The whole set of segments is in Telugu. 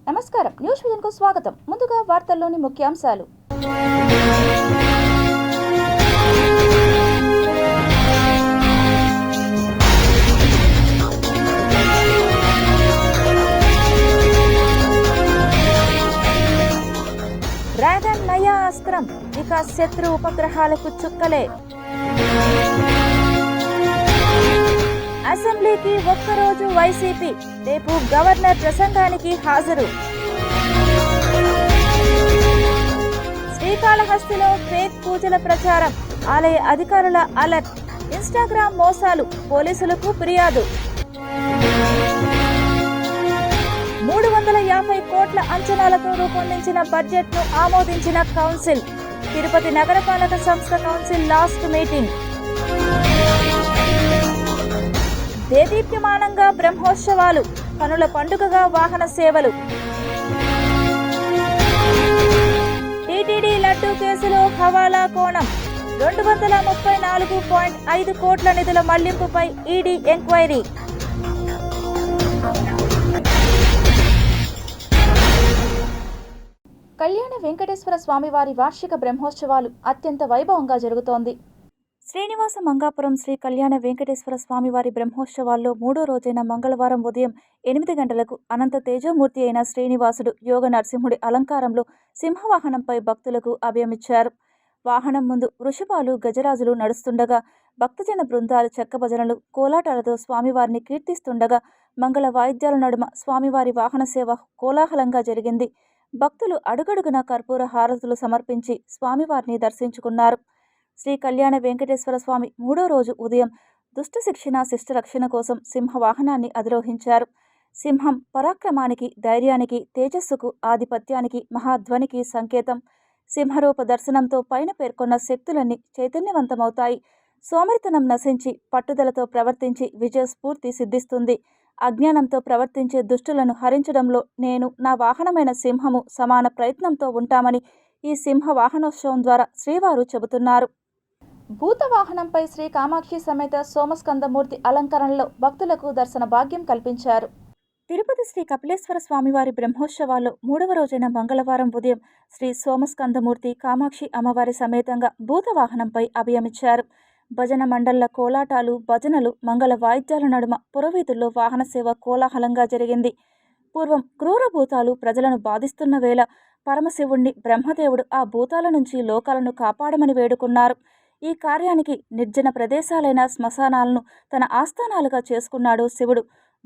నమస్కారం, న్యూస్ విజన్కు స్వాగతం. ముందుగా వార్తల్లోని ముఖ్యాంశాలు. డ్రాగన్ నయా అస్త్రం, ఇక శత్రు ఉపగ్రహాలకు చుక్కలే. అసెంబ్లీకి ఒక్కరోజు వైసీపీ, రేపు గవర్నర్ ప్రసంగానికి హాజరు. శ్రీకాళహస్తిలో ఫేక్ పూజల ప్రచారం, ఆలయ అధికారుల అలర్ట్. ఇన్స్టాగ్రామ్ మోసాలు, పోలీసులకు ఫిర్యాదు. 350 కోట్ల అంచనాలతో రూపొందించిన బడ్జెట్ను ఆమోదించిన కౌన్సిల్. తిరుపతి నగరపాలక సంస్థ కౌన్సిల్ లాస్ట్ మీటింగ్. దేదీప్యమానంగా బ్రహ్మోత్సవాలు, కనుల పండుగగా వాహన సేవలు. టీటీడీ లడ్డూ కేసులో హవాలా కోణం, 234.5 కోట్ల నిధుల మళ్లింపుపై ఈడీ ఎంక్వైరీ. కళ్యాణ వెంకటేశ్వర స్వామివారి వార్షిక బ్రహ్మోత్సవాలు అత్యంత వైభవంగా జరుగుతోంది. శ్రీనివాస మంగాపురం శ్రీ కళ్యాణ వెంకటేశ్వర స్వామివారి బ్రహ్మోత్సవాల్లో 3వ రోజైన మంగళవారం ఉదయం 8 గంటలకు అనంత తేజమూర్తి అయిన శ్రీనివాసుడు యోగ నరసింహుడి అలంకారంలో సింహవాహనంపై భక్తులకు అభయమిచ్చారు. వాహనం ముందు వృషభాలు, గజరాజులు నడుస్తుండగా భక్తజన బృందాలు చెక్కభజనలు, కోలాటాలతో స్వామివారిని కీర్తిస్తుండగా మంగళ వాయిద్యాల నడుమ స్వామివారి వాహన సేవ కోలాహలంగా జరిగింది. భక్తులు అడుగడుగున కర్పూర హారతులు సమర్పించి స్వామివారిని దర్శించుకున్నారు. శ్రీ కళ్యాణ వెంకటేశ్వర స్వామి 3వ రోజు ఉదయం దుష్ట శిక్షణ శిష్ట రక్షణ కోసం సింహవాహనాన్ని అధిరోహించారు. సింహం పరాక్రమానికి, ధైర్యానికి, తేజస్సుకు, ఆధిపత్యానికి, మహాధ్వనికి సంకేతం. సింహరూప దర్శనంతో పైన పేర్కొన్న శక్తులన్నీ చైతన్యవంతమవుతాయి. సోమరితనం నశించి పట్టుదలతో ప్రవర్తించి విజయస్ఫూర్తి సిద్ధిస్తుంది. అజ్ఞానంతో ప్రవర్తించే దుష్టులను హరించడంలో నేను, నా వాహనమైన సింహము సమాన ప్రయత్నంతో ఉంటామని ఈ సింహ వాహనోత్సవం ద్వారా శ్రీవారు చెబుతున్నారు. భూత వాహనంపై శ్రీ కామాక్షి సమేత సోమస్కందమూర్తి అలంకరణలో భక్తులకు దర్శన భాగ్యం కల్పించారు. తిరుపతి శ్రీ కపిలేశ్వర స్వామివారి బ్రహ్మోత్సవాల్లో 3వ రోజైన మంగళవారం ఉదయం శ్రీ సోమస్కందమూర్తి కామాక్షి అమ్మవారి సమేతంగా భూత వాహనంపై అభయమిచ్చారు. భజన మండళ్ల కోలాటాలు, భజనలు, మంగళ వాయిద్యాల నడుమ పురవీధుల్లో వాహన సేవ కోలాహలంగా జరిగింది. పూర్వం క్రూర భూతాలు ప్రజలను బాధిస్తున్న వేళ పరమశివుణ్ణి బ్రహ్మదేవుడు ఆ భూతాల నుంచి లోకాలను కాపాడమని వేడుకున్నారు. ఈ కార్యానికి నిర్జన ప్రదేశాలైన శ్మశానాలను తన ఆస్థానాలుగా చేసుకున్నాడు శివుడు.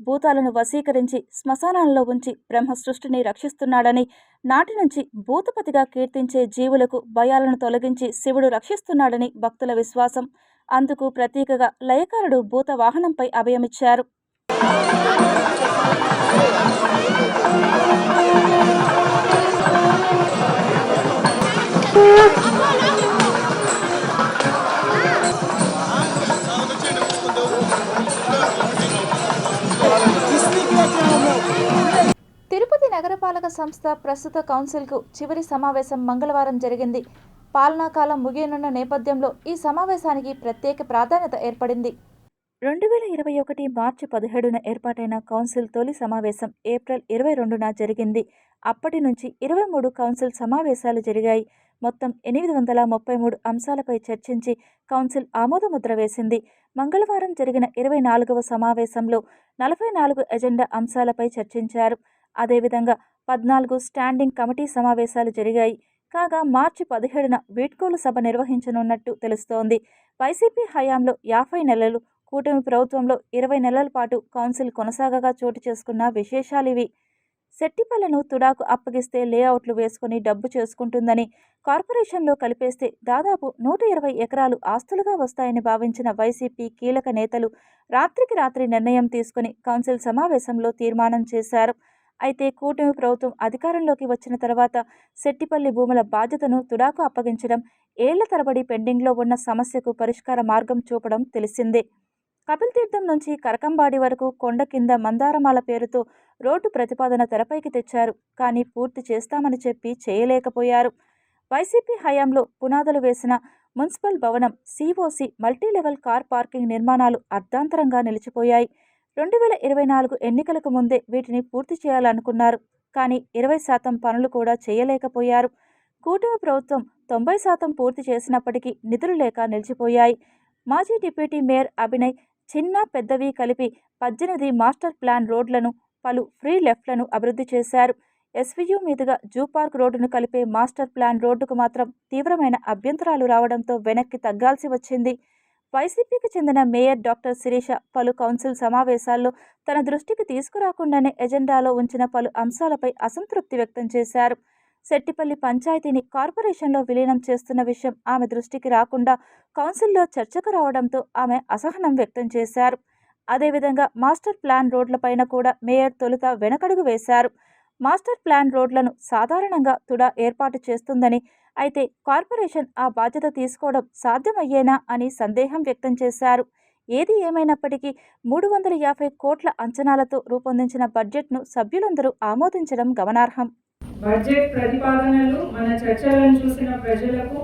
భూతాలను వశీకరించి శ్మశానాలలో ఉంచి బ్రహ్మ సృష్టిని రక్షిస్తున్నాడని, నాటి నుంచి భూతపతిగా కీర్తించే జీవులకు భయాలను తొలగించి శివుడు రక్షిస్తున్నాడని భక్తుల విశ్వాసం. అందుకు ప్రతీకగా లయకారుడు భూత వాహనంపై అభయమిచ్చారు. తిరుపతి నగరపాలక సంస్థ ప్రస్తుత కౌన్సిల్కు చివరి సమావేశం మంగళవారం జరిగింది. పాలనాకాలం ముగియనున్న నేపథ్యంలో ఈ సమావేశానికి ప్రత్యేక ప్రాధాన్యత ఏర్పడింది. 2021 మార్చి 17న ఏర్పాటైన కౌన్సిల్ తొలి సమావేశం ఏప్రిల్ 22న జరిగింది. అప్పటి నుంచి 23 కౌన్సిల్ సమావేశాలు జరిగాయి. మొత్తం 833 అంశాలపై చర్చించి కౌన్సిల్ ఆమోదముద్ర వేసింది. మంగళవారం జరిగిన 24వ సమావేశంలో 44 ఎజెండా అంశాలపై చర్చించారు. అదేవిధంగా 14 స్టాండింగ్ కమిటీ సమావేశాలు జరిగాయి. కాగా మార్చి 17న వీడ్కోలు సభ నిర్వహించనున్నట్టు తెలుస్తోంది. వైసీపీ హయాంలో 50 నెలలు, కూటమి ప్రభుత్వంలో 20 నెలల పాటు కౌన్సిల్ కొనసాగగా చోటు చేసుకున్న విశేషాలివి. సెట్టిపల్లిను తుడాకు అప్పగిస్తే లేఅవుట్లు వేసుకుని డబ్బు చేసుకుంటుందని, కార్పొరేషన్లో కలిపేస్తే దాదాపు 120 ఎకరాలు ఆస్తులుగా వస్తాయని భావించిన వైసీపీ కీలక నేతలు రాత్రికి రాత్రి నిర్ణయం తీసుకుని కౌన్సిల్ సమావేశంలో తీర్మానం చేశారు. అయితే కూటమి ప్రభుత్వం అధికారంలోకి వచ్చిన తర్వాత సెట్టిపల్లి భూముల బాధ్యతను తుడాకు అప్పగించడం, ఏళ్ల తరబడి పెండింగ్లో ఉన్న సమస్యకు పరిష్కార మార్గం చూపడం తెలిసిందే. కపిల్ తీర్థం నుంచి కరకంబాడి వరకు కొండ కింద మందారమాల పేరుతో రోడ్డు ప్రతిపాదన తెరపైకి తెచ్చారు. కానీ పూర్తి చేస్తామని చెప్పి చేయలేకపోయారు. వైసీపీ హయాంలో పునాదులు వేసిన మున్సిపల్ భవనం, సిఓసి, మల్టీలెవెల్ కార్ పార్కింగ్ నిర్మాణాలు అర్ధాంతరంగా నిలిచిపోయాయి. 2024 ఎన్నికలకు ముందే వీటిని పూర్తి చేయాలనుకున్నారు. కానీ 20% పనులు కూడా చేయలేకపోయారు. కూటమి ప్రభుత్వం 90% పూర్తి చేసినప్పటికీ నిధులు లేక నిలిచిపోయాయి. మాజీ డిప్యూటీ మేయర్ అభినయ్ చిన్న పెద్దవి కలిపి 18 మాస్టర్ ప్లాన్ రోడ్లను, పలు ఫ్రీ లెఫ్ట్లను అభివృద్ధి చేశారు. ఎస్వీయూ మీదుగా జూ పార్క్ రోడ్డును కలిపే మాస్టర్ ప్లాన్ రోడ్డుకు మాత్రం తీవ్రమైన అభ్యంతరాలు రావడంతో వెనక్కి తగ్గాల్సి వచ్చింది. వైసీపీకి చెందిన మేయర్ డాక్టర్ శిరీష పలు కౌన్సిల్ సమావేశాల్లో తన దృష్టికి తీసుకురాకుండానే ఎజెండాలో ఉంచిన పలు అంశాలపై అసంతృప్తి వ్యక్తం చేశారు. సెట్టిపల్లి పంచాయతీని కార్పొరేషన్లో విలీనం చేస్తున్న విషయం ఆమె దృష్టికి రాకుండా కౌన్సిల్లో చర్చకు రావడంతో ఆమె అసహనం వ్యక్తం చేశారు. అదేవిధంగా మాస్టర్ ప్లాన్ రోడ్లపైన కూడా మేయర్ తొలుత వెనకడుగు వేశారు. మాస్టర్ ప్లాన్ రోడ్లను సాధారణంగా తుడా ఏర్పాటు చేస్తుందని, అయితే కార్పొరేషన్ ఆ బాధ్యత తీసుకోవడం సాధ్యమయ్యేనా అని సందేహం వ్యక్తం చేశారు. ఏది ఏమైనప్పటికీ 350 కోట్ల అంచనాలతో రూపొందించిన బడ్జెట్ను సభ్యులందరూ ఆమోదించడం గమనార్హం. బడ్జెట్ ప్రతిపాదనలు మన చర్చలను చూసిన ప్రజలకు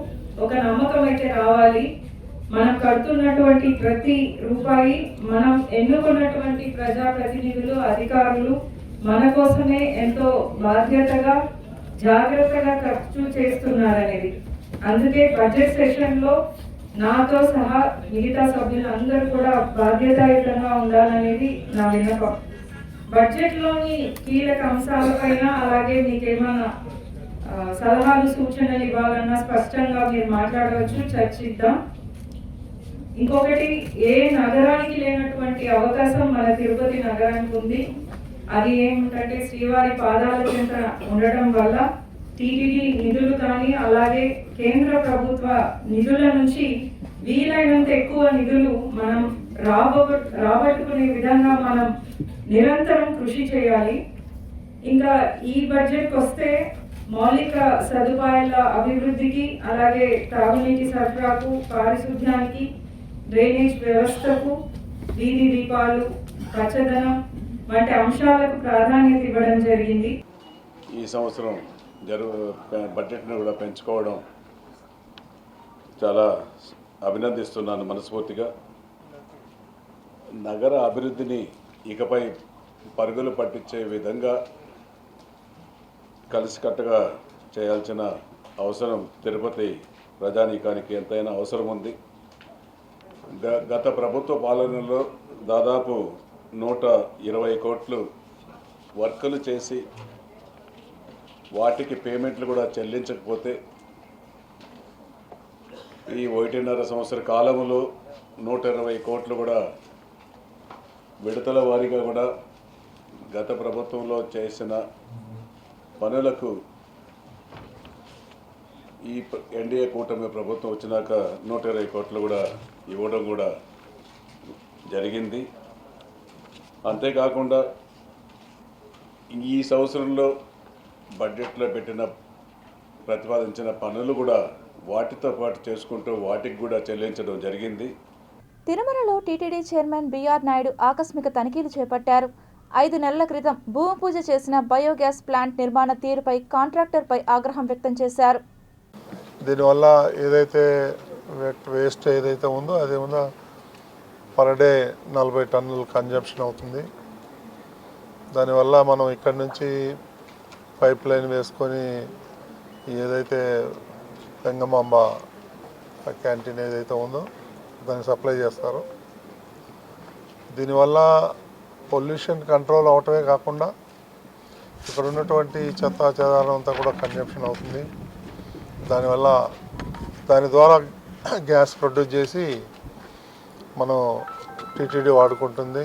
ఒక నమ్మకం అయితే రావాలి. మనం కడుతున్నటువంటి ప్రతి రూపాయి మనం ఎన్నుకున్నటువంటి ప్రజాప్రతినిధులు, అధికారులు మన కోసమే ఎంతో బాధ్యతగా, జాగ్రత్తగా ఖర్చు చేస్తున్నారనేది. అందుకే బడ్జెట్ సెషన్లో నాతో సహా మిగతా సభ్యులందరూ కూడా బాధ్యతాయుతంగా ఉండాలనేది నా విన్నపం. బడ్జెట్లోని కీలక అంశాలపైన అలాగే మీకేమైనా సలహాలు, సూచనలు ఇవ్వాలన్నా స్పష్టంగా మీరు మాట్లాడవచ్చు, చర్చిద్దాం. ఇంకొకటి, ఏ నగరానికి లేనటువంటి అవకాశం మన తిరుపతి నగరానికి ఉంది. అది ఏమిటంటే శ్రీవారి పాదాల చెంత ఉండడం వల్ల టీటీడీ నిధులు కానీ అలాగే కేంద్ర ప్రభుత్వ నిధుల నుంచి వీలైనంత ఎక్కువ నిధులు మనం రాబట్టుకునే విధంగా మనం నిరంతరం కృషి చేయాలి. ఇంకా ఈ బడ్జెట్కి వస్తే మౌలిక సదుపాయాల అభివృద్ధికి, అలాగే తాగునీటి సరఫరాకు, పారిశుద్ధ్యానికి, డ్రైనేజ్ వ్యవస్థకు, వీధి దీపాలు, పచ్చదనం వంటి అంశాలకు ప్రాధాన్యత ఇవ్వడం జరిగింది. ఈ సంవత్సరం బడ్జెట్ను కూడా పెంచుకోవడం చాలా అభినందిస్తున్నాను మనస్ఫూర్తిగా. నగర అభివృద్ధిని ఇకపై పరుగులు పట్టించే విధంగా కలిసికట్టుగా చేయాల్సిన అవసరం తిరుపతి ప్రజానీకానికి ఎంతైనా అవసరం ఉంది. గత ప్రభుత్వ పాలనలో దాదాపు 120 కోట్లు వర్కులు చేసి వాటికి పేమెంట్లు కూడా చెల్లించకపోతే ఈ 1.5 సంవత్సర కాలంలో 120 కోట్లు కూడా విడతల వారీగా కూడా గత ప్రభుత్వంలో చేసిన పనులకు ఈ ఎన్డీఏ కూటమి ప్రభుత్వం వచ్చినాక 120 కోట్లు కూడా ఇవ్వడం కూడా జరిగింది. అంతేకాకుండా ఈ సంవత్సరంలో బడ్జెట్లో ప్రతిపాదించిన పనులు కూడా వాటితో పాటు చేసుకుంటూ వాటికి కూడా చెల్లించడం జరిగింది. తిరుమలలో టీటీడీ చైర్మన్ బిఆర్ నాయుడు ఆకస్మిక తనిఖీలు చేపట్టారు. 5 నెలల క్రితం భూమి పూజ చేసిన బయోగ్యాస్ ప్లాంట్ నిర్మాణ తీరుపై కాంట్రాక్టర్పై ఆగ్రహం వ్యక్తం చేశారు. దీనివల్ల ఏదైతే వేస్ట్ ఏదైతే ఉందో అది ఉందో పర్ డే 40 టన్నుల కన్జంప్షన్ అవుతుంది. దానివల్ల మనం ఇక్కడి నుంచి పైప్ లైన్ వేసుకొని ఏదైతే వెంగమాంబ క్యాంటీన్ ఏదైతే ఉందో దాన్ని సప్లై చేస్తారు. దీనివల్ల పొల్యూషన్ కంట్రోల్ అవటమే కాకుండా ఇక్కడ ఉన్నటువంటి చెత్త చెదారం అంతా కూడా కన్జంప్షన్ అవుతుంది. దాని ద్వారా గ్యాస్ ప్రొడ్యూస్ చేసి మనం టీటీడీ వాడుకుంటుంది.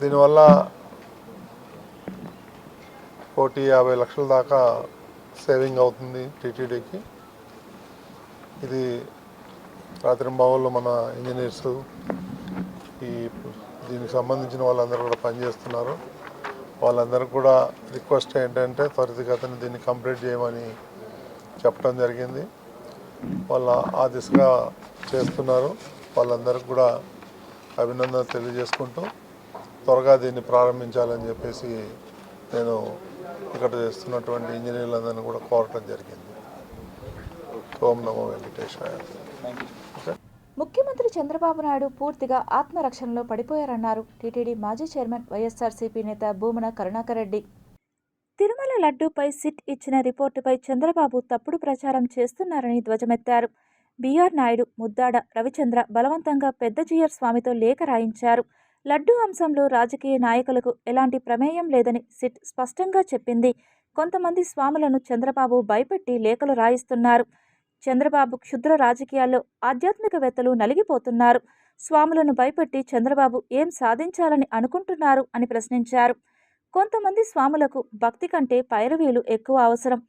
దీనివల్ల 1,50,00,000 దాకా సేవింగ్ అవుతుంది టీటీడీకి. ఇది రాత్రింబావుల్లో మన ఇంజనీర్స్ దీనికి సంబంధించిన వాళ్ళందరూ కూడా పనిచేస్తున్నారు. వాళ్ళందరూ కూడా రిక్వెస్ట్ ఏంటంటే త్వరితగతిన దీన్ని కంప్లీట్ చేయమని చెప్పడం జరిగింది. వాళ్ళు ఆ దిశగా చేస్తున్నారు. వాళ్ళందరికీ కూడా అభినందనలు తెలియజేసుకుంటూ త్వరగా దీన్ని ప్రారంభించాలని చెప్పేసి నేను ఇక్కడ చేస్తున్నటువంటి ఇంజనీర్లందరినీ కూడా కోరటం జరిగింది. ఓం నమో వెంకటేశాయ. ముఖ్యమంత్రి చంద్రబాబు నాయుడు పూర్తిగా ఆత్మరక్షణలో పడిపోయారన్నారు టీటీడీ మాజీ చైర్మన్ వైఎస్ఆర్సీపీ నేత భూమన కరుణాకర్ రెడ్డి. లడ్డూపై సిట్ ఇచ్చిన రిపోర్టుపై చంద్రబాబు తప్పుడు ప్రచారం చేస్తున్నారని ధ్వజమెత్తారు. బీఆర్ నాయుడు, ముద్దాడ రవిచంద్ర బలవంతంగా పెద్ద జీయర్ స్వామితో లేఖ రాయించారు. లడ్డూ అంశంలో రాజకీయ నాయకులకు ఎలాంటి ప్రమేయం లేదని సిట్ స్పష్టంగా చెప్పింది. కొంతమంది స్వాములను చంద్రబాబు భయపెట్టి లేఖలు రాయిస్తున్నారు. చంద్రబాబు క్షుద్ర రాజకీయాల్లో ఆధ్యాత్మికవేత్తలు నలిగిపోతున్నారు. స్వాములను భయపెట్టి చంద్రబాబు ఏం సాధించాలని అనుకుంటున్నారు అని ప్రశ్నించారు. కొంతమంది స్వాములకు భక్తి కంటే పైరవీలు ఎక్కువ అవసరం.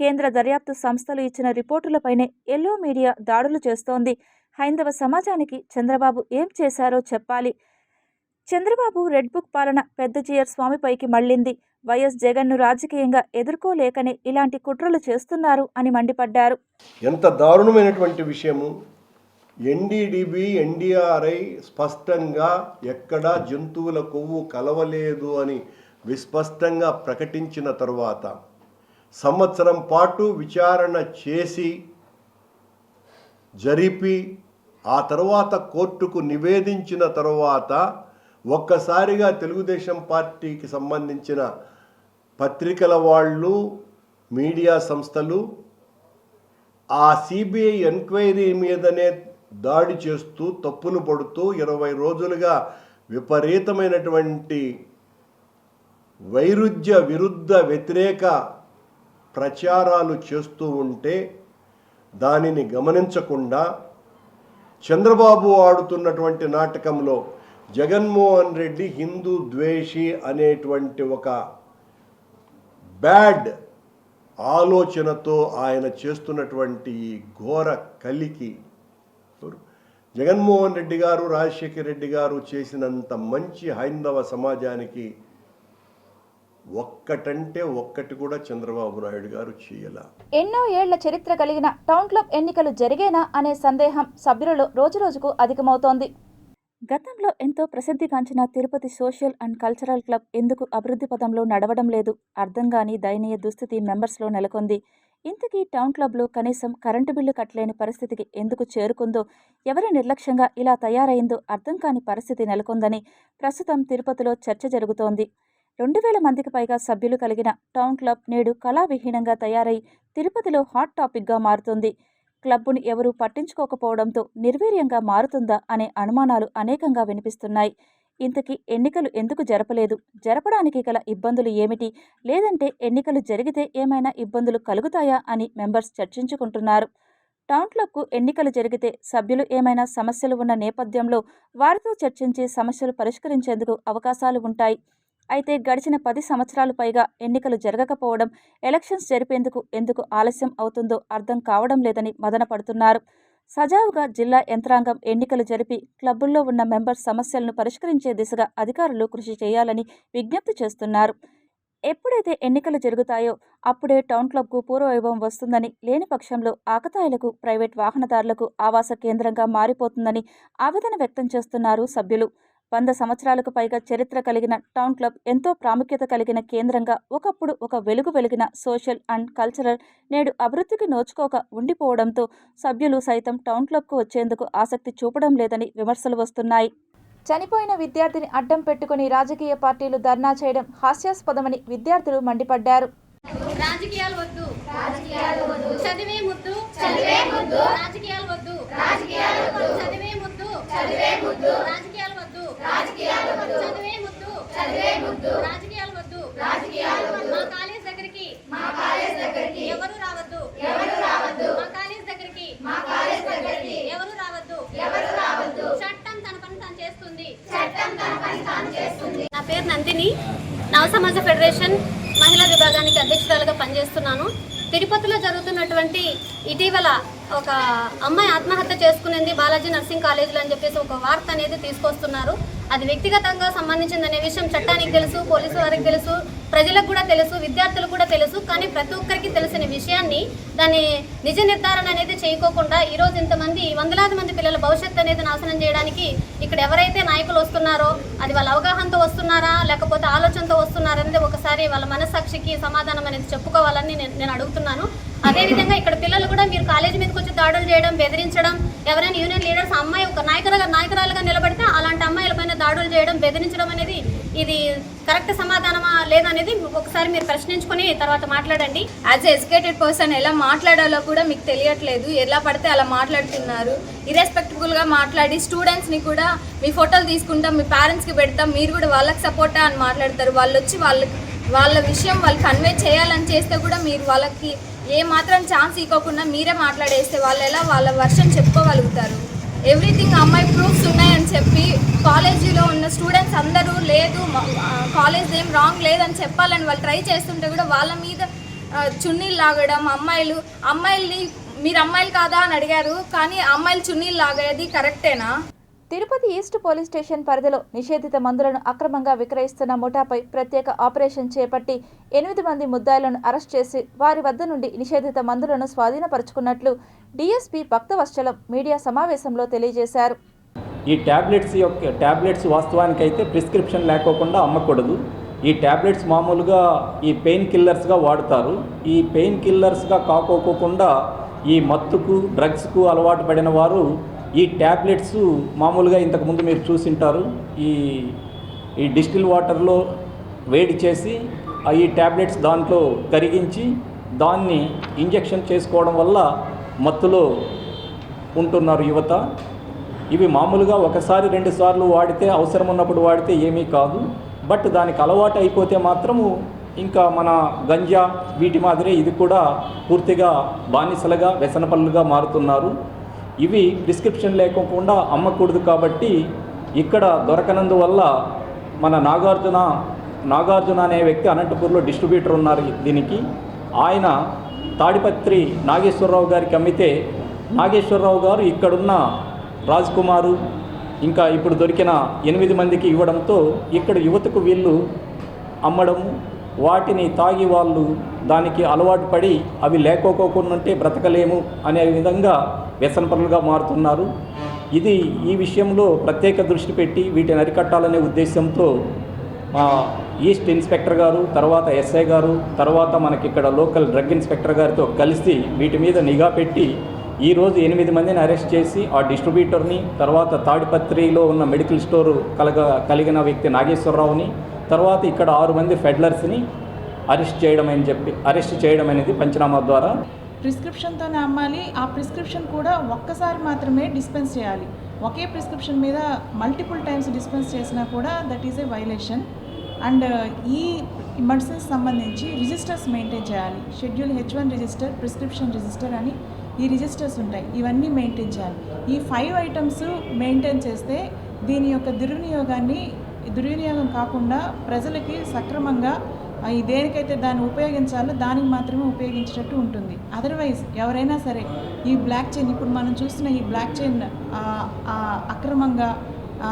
కేంద్ర దర్యాప్తు సంస్థలు ఇచ్చిన రిపోర్టులపైనే ఎల్లో మీడియా దాడులు చేస్తోంది. హైందవ సమాజానికి చంద్రబాబు ఏం చేశారో చెప్పాలి. చంద్రబాబు రెడ్ బుక్ పాలన పెద్ద జీయర్ స్వామిపైకి మళ్లింది. వైఎస్ జగన్ను రాజకీయంగా ఎదుర్కోలేకనే ఇలాంటి కుట్రలు చేస్తున్నారు అని మండిపడ్డారు. ఎంత దారుణమైనటువంటి విషయము. ఎన్డీడీబీ, ఎన్డీఆర్ఐ స్పష్టంగా ఎక్కడా జంతువుల కొవ్వు కలవలేదు అని విస్పష్టంగా ప్రకటించిన తరువాత సంవత్సరం పాటు విచారణ చేసి జరిపి ఆ తర్వాత కోర్టుకు నివేదించిన తరువాత ఒక్కసారిగా తెలుగుదేశం పార్టీకి సంబంధించిన పత్రికల వాళ్ళు, మీడియా సంస్థలు ఆ సిబిఐ ఎంక్వైరీ మీదనే దాడి చేస్తూ తప్పులు పడుతూ 20 రోజులుగా విపరీతమైనటువంటి వైరుధ్య విరుద్ధ వ్యతిరేక ప్రచారాలు చేస్తూ ఉంటే దానిని గమనించకుండా చంద్రబాబు ఆడుతున్నటువంటి నాటకంలో జగన్మోహన్ రెడ్డి హిందూ ద్వేషి అనేటువంటి ఒక బ్యాడ్ ఆలోచనతో ఆయన చేస్తున్నటువంటి ఈ ఘోర కలికి జగన్మోహన్ రెడ్డి గారు, రాజశేఖర్ రెడ్డి గారు చేసినంత మంచి హైందవ సమాజానికి ఒక్కటంటే ఒక్కటి కూడా చంద్రబాబు నాయుడు గారు చేయల. ఎన్నో ఏళ్ల చరిత్ర కలిగిన టౌన్ క్లబ్ ఎన్నికలు జరిగేనా అనే సందేహం సభ్యులలో రోజురోజుకు అధికమవుతోంది. గతంలో ఎంతో ప్రసిద్ధిగాంచిన Tirupati social and cultural club ఎందుకు అభివృద్ధి పదంలో నడవడం లేదు? అర్థం కాని దయనీయ దుస్థితి మెంబర్స్లో నెలకొంది. ఇంతకీ టౌన్ క్లబ్లో కనీసం కరెంటు బిల్లు కట్టలేని పరిస్థితికి ఎందుకు చేరుకుందో, ఎవరి నిర్లక్ష్యంగా ఇలా తయారైందో అర్థం కాని పరిస్థితి నెలకొందని ప్రస్తుతం తిరుపతిలో చర్చ జరుగుతోంది. 2000 మందికి పైగా సభ్యులు కలిగిన టౌన్ క్లబ్ నేడు కళావిహీనంగా తయారై తిరుపతిలో హాట్ టాపిక్గా మారుతుంది. క్లబ్ను ఎవరూ పట్టించుకోకపోవడంతో నిర్వీర్యంగా మారుతుందా అనే అనుమానాలు అనేకంగా వినిపిస్తున్నాయి. ఇంతకీ ఎన్నికలు ఎందుకు జరపలేదు? జరపడానికి గల ఇబ్బందులు ఏమిటి? లేదంటే ఎన్నికలు జరిగితే ఏమైనా ఇబ్బందులు కలుగుతాయా అని మెంబర్స్ చర్చించుకుంటున్నారు. టౌన్ క్లబ్కు ఎన్నికలు జరిగితే సభ్యులు ఏమైనా సమస్యలు ఉన్న నేపథ్యంలో వారితో చర్చించి సమస్యలు పరిష్కరించేందుకు అవకాశాలు ఉంటాయి. అయితే గడిచిన 10 సంవత్సరాలు పైగా ఎన్నికలు జరగకపోవడం, ఎలక్షన్స్ జరిపేందుకు ఎందుకు ఆలస్యం అవుతుందో అర్థం కావడం లేదని మదన పడుతున్నారు. సజావుగా జిల్లా యంత్రాంగం ఎన్నికలు జరిపి క్లబ్బుల్లో ఉన్న మెంబర్స్ సమస్యలను పరిష్కరించే దిశగా అధికారులు కృషి చేయాలని విజ్ఞప్తి చేస్తున్నారు. ఎప్పుడైతే ఎన్నికలు జరుగుతాయో అప్పుడే టౌన్ క్లబ్కు పూర్వవైభవం వస్తుందని, లేని పక్షంలో ఆకతాయిలకు, ప్రైవేట్ వాహనదారులకు ఆవాస కేంద్రంగా మారిపోతుందని ఆవేదన వ్యక్తం చేస్తున్నారు సభ్యులు. 100 సంవత్సరాలకు పైగా చరిత్ర కలిగిన టౌన్ క్లబ్ ఎంతో ప్రాముఖ్యత కలిగిన కేంద్రంగా ఒకప్పుడు ఒక వెలుగు వెలిగిన సోషల్ అండ్ కల్చరల్ నేడు అభివృద్ధికి నోచుకోక ఉండిపోవడంతో సభ్యులు సైతం టౌన్ క్లబ్కు వచ్చేందుకు ఆసక్తి చూపడం లేదని విమర్శలు వస్తున్నాయి. చనిపోయిన విద్యార్థిని అడ్డం పెట్టుకుని రాజకీయ పార్టీలు ధర్నా చేయడం హాస్యాస్పదమని విద్యార్థులు మండిపడ్డారు. రాజకీయాలు వద్దు, చదివే ముద్దు, రాజకీయాలు వద్దు, చదివే ముద్దు, రాజకీయాలు వద్దు, చదివే ముద్దు, రాజకీయాలు వద్దు, మా కాలేజ్ దగ్గరికి ఎవరు రావద్దు, మా కాలేజ్ దగ్గరికి ఎవరు రావద్దు, చట్టం తన పని తాను చేస్తుంది. నా పేరు నందిని, నవ సమాజ ఫెడరేషన్ మహిళా విభాగానికి అధ్యక్షురాలుగా పనిచేస్తున్నాను. తిరుపతిలో జరుగుతున్నటువంటి ఇటీవల ఒక అమ్మాయి ఆత్మహత్య చేసుకునేది బాలాజీ నర్సింగ్ కాలేజీలో అని చెప్పేసి ఒక వార్త అనేది తీసుకొస్తున్నారు. అది వ్యక్తిగతంగా సంబంధించిందనే విషయం చట్టానికి తెలుసు, పోలీసు వారికి తెలుసు, ప్రజలకు కూడా తెలుసు, విద్యార్థులకు కూడా తెలుసు. కానీ ప్రతి ఒక్కరికి తెలిసిన విషయాన్ని దాన్ని నిజ నిర్ధారణ అనేది చేయకోకుండా ఈరోజు ఇంతమంది వందలాది మంది పిల్లల భవిష్యత్తు అనేది నాశనం చేయడానికి ఇక్కడ ఎవరైతే నాయకులు వస్తున్నారో అది వాళ్ళ అవగాహనతో వస్తున్నారా లేకపోతే ఆలోచనతో వస్తున్నారా అనేది ఒకసారి వాళ్ళ మనస్సాక్షికి సమాధానం అనేది చెప్పుకోవాలని నేను అడుగుతున్నాను. అదేవిధంగా ఇక్కడ పిల్లలు కూడా మీరు కాలేజీ మీదకి వచ్చి దాడులు చేయడం, బెదిరించడం, ఎవరైనా యూనియన్ లీడర్స్ అమ్మాయి ఒక నాయకురాలుగా నిలబడితే అలాంటి అమ్మాయిలపైన దాడులు చేయడం, బెదిరించడం అనేది ఇది కరెక్ట్ సమాధానమా లేదనేది ఒకసారి మీరు ప్రశ్నించుకొని తర్వాత మాట్లాడండి. యాజ్ ఎడ్యుకేటెడ్ పర్సన్ ఎలా మాట్లాడాలో కూడా మీకు తెలియట్లేదు, ఎలా పడితే అలా మాట్లాడుతున్నారు. ఇర్రెస్పెక్టబుల్గా మాట్లాడి స్టూడెంట్స్ని కూడా మీ ఫోటోలు తీసుకుంటాం, మీ పేరెంట్స్కి పెడతాం, మీరు కూడా వాళ్ళకి సపోర్టా అని మాట్లాడతారు. వాళ్ళు వచ్చి వాళ్ళ విషయం వాళ్ళు కన్వే చేయాలని చేస్తే కూడా మీరు వాళ్ళకి ఏ మాత్రం ఛాన్స్ ఇవ్వకుండా మీరే మాట్లాడేస్తే వాళ్ళు ఎలా వాళ్ళ వర్షన్ చెప్పుకోగలుగుతారు. ఎవ్రీథింగ్ అమ్మాయి ప్రూఫ్స్ ఉన్నాయని చెప్పి కాలేజీలో ఉన్న స్టూడెంట్స్ అందరూ లేదు కాలేజ్ ఏం రాంగ్ లేదని చెప్పాలని వాళ్ళు ట్రై చేస్తుంటే కూడా వాళ్ళ మీద చున్నీలు లాగడం, అమ్మాయిల్ని మీరు అమ్మాయిలు కాదా అని అడిగారు, కానీ అమ్మాయిలు చున్నీలు లాగేది కరెక్టేనా? తిరుపతి ఈస్ట్ పోలీస్ స్టేషన్ పరిధిలో నిషేధిత మందులను అక్రమంగా విక్రయిస్తున్న ముఠాపై ప్రత్యేక ఆపరేషన్ చేపట్టి 8 మంది ముద్దాయిలను అరెస్ట్ చేసి వారి వద్ద నుండి నిషేధిత మందులను స్వాధీనపరుచుకున్నట్లు డీఎస్పీ భక్తవత్సలం మీడియా సమావేశంలో తెలియజేశారు. ఈ ట్యాబ్లెట్స్ వాస్తవానికైతే ప్రిస్క్రిప్షన్ లేకోకుండా అమ్మకూడదు. ఈ ట్యాబ్లెట్స్ మామూలుగా ఈ పెయిన్ కిల్లర్స్గా వాడతారు. ఈ పెయిన్ కిల్లర్స్గా కాకోకుండా ఈ మత్తుకు డ్రగ్స్కు అలవాటు పడిన వారు ఈ ట్యాబ్లెట్స్ మామూలుగా ఇంతకుముందు మీరు చూసింటారు, ఈ డిస్టిల్ వాటర్లో వేడి చేసి ఈ ట్యాబ్లెట్స్ దాంట్లో కరిగించి దాన్ని ఇంజెక్షన్ చేసుకోవడం వల్ల మత్తులో ఉంటున్నారు యువత. ఇవి మామూలుగా 1-2 సార్లు వాడితే, అవసరం ఉన్నప్పుడు వాడితే ఏమీ కాదు. బట్ దానికి అలవాటు అయిపోతే మాత్రము ఇంకా మన గంజా వీటి మాదిరే ఇది కూడా పూర్తిగా బానిసలుగా వ్యసనపల్లుగా మారుతున్నారు. ఇవి ప్రిస్క్రిప్షన్ లేకుండా అమ్మకూడదు కాబట్టి ఇక్కడ దొరకనందువల్ల మన నాగార్జున అనే వ్యక్తి అనంతపూర్లో డిస్ట్రిబ్యూటర్ ఉన్నారు దీనికి. ఆయన తాడిపత్రి నాగేశ్వరరావు గారికి అమ్మితే నాగేశ్వరరావు గారు ఇక్కడున్న రాజ్ కుమారు ఇంకా ఇప్పుడు దొరికిన 8 మందికి ఇవ్వడంతో ఇక్కడ యువతకు వీళ్ళు అమ్మడము, వాటిని తాగి వాళ్ళు దానికి అలవాటు పడి అవి లేకోకోకుంటే బ్రతకలేము అనే విధంగా వ్యసనపరులుగా మారుతున్నారు. ఈ విషయంలో ప్రత్యేక దృష్టి పెట్టి వీటిని అరికట్టాలనే ఉద్దేశంతో మా ఈస్ట్ ఇన్స్పెక్టర్ గారు, తర్వాత ఎస్ఐ గారు, తర్వాత మనకి ఇక్కడ లోకల్ డ్రగ్ ఇన్స్పెక్టర్ గారితో కలిసి వీటి మీద నిఘా పెట్టి ఈరోజు 8 మందిని అరెస్ట్ చేసి ఆ డిస్ట్రిబ్యూటర్ని, తర్వాత తాడిపత్రిలో ఉన్న మెడికల్ స్టోరు కలిగిన వ్యక్తి నాగేశ్వరరావుని, తర్వాత ఇక్కడ 6 మంది ఫెడ్లర్స్ని అరెస్ట్ చేయడం అనేది పంచనామా ద్వారా. ప్రిస్క్రిప్షన్తోనే అమ్మాలి. ఆ ప్రిస్క్రిప్షన్ కూడా ఒక్కసారి మాత్రమే డిస్పెన్స్ చేయాలి. ఒకే ప్రిస్క్రిప్షన్ మీద మల్టిపుల్ టైమ్స్ డిస్పెన్స్ చేసినా కూడా that is a violation. And ఈ మెడిసిన్స్ సంబంధించి రిజిస్టర్స్ మెయింటైన్ చేయాలి. Schedule H1 register, prescription register అని ఈ రిజిస్టర్స్ ఉంటాయి. ఇవన్నీ మెయింటైన్ చేయాలి. ఈ 5 ఐటమ్స్ మెయింటైన్ చేస్తే దీని యొక్క దుర్వినియోగం కాకుండా ప్రజలకి సక్రమంగా దేనికైతే దాన్ని ఉపయోగించాలో దానికి మాత్రమే ఉపయోగించేటట్టు ఉంటుంది. అదర్వైజ్ ఎవరైనా సరే ఈ బ్లాక్ చైన్, ఇప్పుడు మనం చూస్తున్న ఈ బ్లాక్ చైన్ అక్రమంగా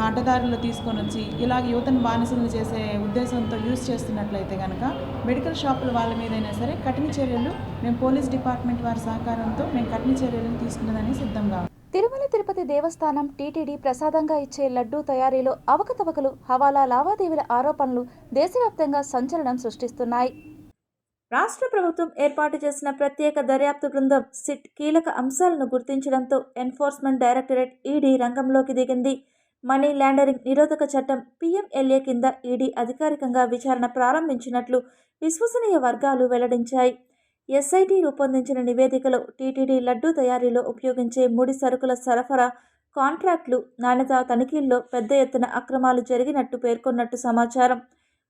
అడ్డదారుల్లో తీసుకొని వచ్చి ఇలాగ యువతను బానిసలను చేసే ఉద్దేశంతో యూజ్ చేస్తున్నట్లయితే కనుక మెడికల్ షాపుల వాళ్ళ మీదైనా సరే కఠిన చర్యలు మేము పోలీస్ డిపార్ట్మెంట్ వారి సహకారంతో మేము కఠిన చర్యలను తీసుకున్నదని సిద్ధంగా. తిరుమల తిరుపతి దేవస్థానం టీటీడీ ప్రసాదంగా ఇచ్చే లడ్డూ తయారీలో అవకతవకలు, హవాలా లావాదేవీల ఆరోపణలు దేశవ్యాప్తంగా సంచలనం సృష్టిస్తున్నాయి. రాష్ట్ర ప్రభుత్వం ఏర్పాటు చేసిన ప్రత్యేక దర్యాప్తు బృందం సిట్ కీలక అంశాలను గుర్తించడంతో ఎన్ఫోర్స్మెంట్ డైరెక్టరేట్ ఈడీ రంగంలోకి దిగింది. మనీ లాండరింగ్ నిరోధక చట్టం PMLA కింద ఈడీ అధికారికంగా విచారణ ప్రారంభించినట్లు విశ్వసనీయ వర్గాలు వెల్లడించాయి. SIT రూపొందించిన నివేదికలో టీటీడీ లడ్డూ తయారీలో ఉపయోగించే ముడి సరుకుల సరఫరా, కాంట్రాక్టులు, నాణ్యత తనిఖీల్లో పెద్ద ఎత్తున అక్రమాలు జరిగినట్టు పేర్కొన్నట్టు సమాచారం.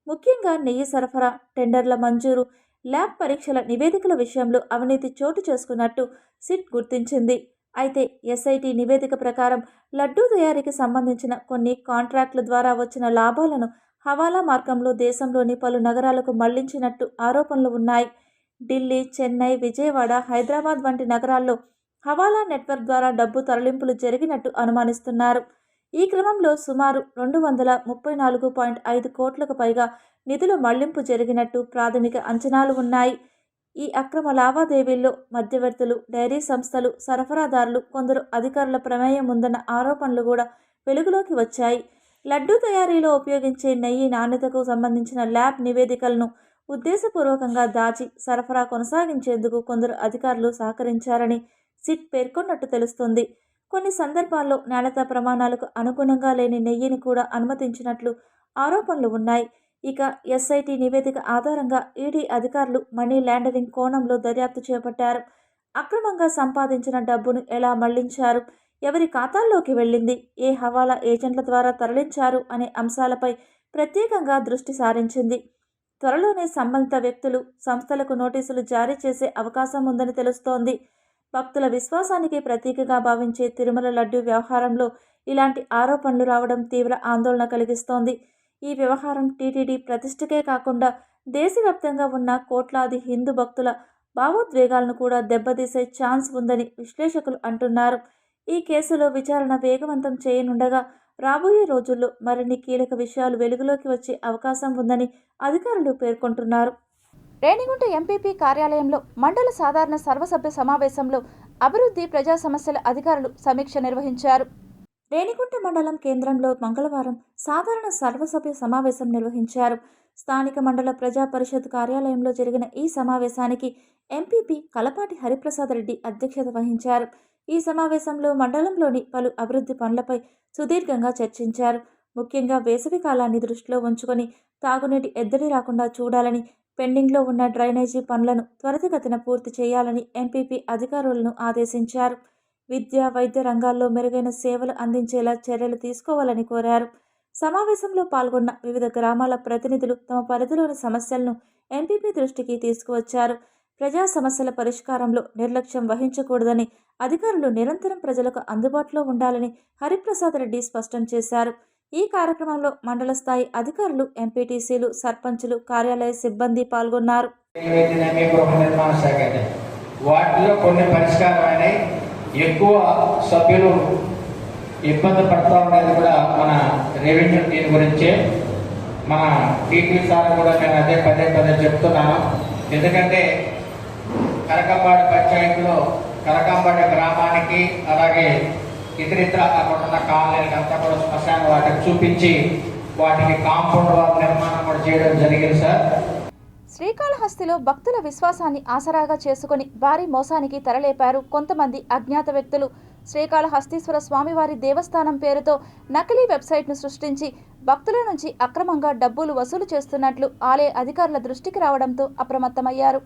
ముఖ్యంగా నెయ్యి సరఫరా, టెండర్ల మంజూరు, ల్యాబ్ పరీక్షల నివేదికల విషయంలో అవినీతి చోటు చేసుకున్నట్టు సిట్ గుర్తించింది. అయితే SIT నివేదిక ప్రకారం లడ్డూ తయారీకి సంబంధించిన కొన్ని కాంట్రాక్టుల ద్వారా వచ్చిన లాభాలను హవాలా మార్గంలో దేశంలోని పలు నగరాలకు మళ్లించినట్టు ఆరోపణలు ఉన్నాయి. ఢిల్లీ, చెన్నై, విజయవాడ, హైదరాబాద్ వంటి నగరాల్లో హవాలా నెట్వర్క్ ద్వారా డబ్బు తరలింపులు జరిగినట్టు అనుమానిస్తున్నారు. ఈ క్రమంలో సుమారు 234.5 కోట్లకు పైగా నిధుల మళ్లింపు జరిగినట్టు ప్రాథమిక అంచనాలు ఉన్నాయి. ఈ అక్రమ లావాదేవీల్లో మధ్యవర్తులు, డైరీ సంస్థలు, సరఫరాదారులు, కొందరు అధికారుల ప్రమేయం ఉందన్న ఆరోపణలు కూడా వెలుగులోకి వచ్చాయి. లడ్డూ తయారీలో ఉపయోగించే నెయ్యి నాణ్యతకు సంబంధించిన ల్యాబ్ నివేదికలను ఉద్దేశపూర్వకంగా దాచి సరఫరా కొనసాగించేందుకు కొందరు అధికారులు సహకరించారని సిట్ పేర్కొన్నట్టు తెలుస్తోంది. కొన్ని సందర్భాల్లో నాణ్యతా ప్రమాణాలకు అనుగుణంగా లేని నెయ్యిని కూడా అనుమతించినట్లు ఆరోపణలు ఉన్నాయి. ఇక ఎస్ఐటి నివేదిక ఆధారంగా ఈడీ అధికారులు మనీ లాండరింగ్ కోణంలో దర్యాప్తు చేపట్టారు. అక్రమంగా సంపాదించిన డబ్బును ఎలా మళ్లించారు, ఎవరి ఖాతాల్లోకి వెళ్ళింది, ఏ హవాలా ఏజెంట్ల ద్వారా తరలించారు అనే అంశాలపై ప్రత్యేకంగా దృష్టి సారించింది. త్వరలోనే సంబంధిత వ్యక్తులు, సంస్థలకు నోటీసులు జారీ చేసే అవకాశం ఉందని తెలుస్తోంది. భక్తుల విశ్వాసానికి ప్రతీకగా భావించే తిరుమల లడ్డూ వ్యవహారంలో ఇలాంటి ఆరోపణలు రావడం తీవ్ర ఆందోళన కలిగిస్తోంది. ఈ వ్యవహారం టీటీడీ ప్రతిష్టకే కాకుండా దేశవ్యాప్తంగా ఉన్న కోట్లాది హిందూ భక్తుల భావోద్వేగాలను కూడా దెబ్బతీసే ఛాన్స్ ఉందని విశ్లేషకులు అంటున్నారు. ఈ కేసులో విచారణ వేగవంతం చేయనుండగా రాబోయే రోజుల్లో మరిన్ని కీలక విషయాలు వెలుగులోకి వచ్చే అవకాశం ఉందని అధికారులు పేర్కొంటున్నారు. రేణిగుంట ఎంపీపీ కార్యాలయంలో మండల సాధారణ సర్వసభ్య సమావేశంలో అభివృద్ధి ప్రజా సమస్యల అధికారులు సమీక్ష నిర్వహించారు. రేణిగుంట మండలం కేంద్రంలో మంగళవారం సాధారణ సర్వసభ్య సమావేశం నిర్వహించారు. స్థానిక మండల ప్రజా పరిషత్ కార్యాలయంలో జరిగిన ఈ సమావేశానికి ఎంపీపీ కలపాటి హరిప్రసాద్ రెడ్డి అధ్యక్షత వహించారు. ఈ సమావేశంలో మండలంలోని పలు అభివృద్ధి పనులపై సుదీర్ఘంగా చర్చించారు. ముఖ్యంగా వేసవి కాలాన్ని దృష్టిలో ఉంచుకొని తాగునీటి ఎద్దడి రాకుండా చూడాలని, పెండింగ్లో ఉన్న డ్రైనేజీ పనులను త్వరితగతిన పూర్తి చేయాలని ఎంపీపీ అధికారులను ఆదేశించారు. విద్య, వైద్య రంగాల్లో మెరుగైన సేవలు అందించేలా చర్యలు తీసుకోవాలని కోరారు. సమావేశంలో పాల్గొన్న వివిధ గ్రామాల ప్రతినిధులు తమ పరిధిలోని సమస్యలను ఎంపీపీ దృష్టికి తీసుకువచ్చారు. ప్రజా సమస్యల పరిష్కారంలో నిర్లక్ష్యం వహించకూడదని, అధికారులు నిరంతరం ప్రజలకు అందుబాటులో ఉండాలని హరిప్రసాద్ రెడ్డి స్పష్టం చేశారు. ఈ కార్యక్రమంలో మండల స్థాయి అధికారులు, ఎంపీటీసీలు, సర్పంచులు, కార్యాలయ సిబ్బంది పాల్గొన్నారు. వాటిలో కొన్ని పరిష్కారమైనవి, ఎక్కువ సభ్యులు ఇబ్బంది పడుతూ ఉండేది కూడా మన రెవెన్యూ దీని గురించే. మన టీటీ సార్ కూడా నేను అదే పదే చెప్తున్నాను. ఎందుకంటే కరకంబాడి పంచాయతీలో కరకంబాడి గ్రామానికి, అలాగే ఇతరితర అక్కడ ఉన్న కాలనీలకు అంతా కూడా శ్మశాన వాటికి చూపించి వాటికి కాంపౌండ్ వాల్ నిర్మాణం కూడా చేయడం జరిగింది సార్. శ్రీకాళహస్తిలో భక్తుల విశ్వాసాన్ని ఆసరాగా చేసుకుని భారీ మోసానికి తెరలేపారు కొంతమంది అజ్ఞాత వ్యక్తులు. శ్రీకాళహస్తీశ్వర స్వామివారి దేవస్థానం పేరుతో నకిలీ వెబ్సైట్ను సృష్టించి భక్తుల నుంచి అక్రమంగా డబ్బులు వసూలు చేస్తున్నట్లు ఆలయ అధికారుల దృష్టికి రావడంతో అప్రమత్తమయ్యారు.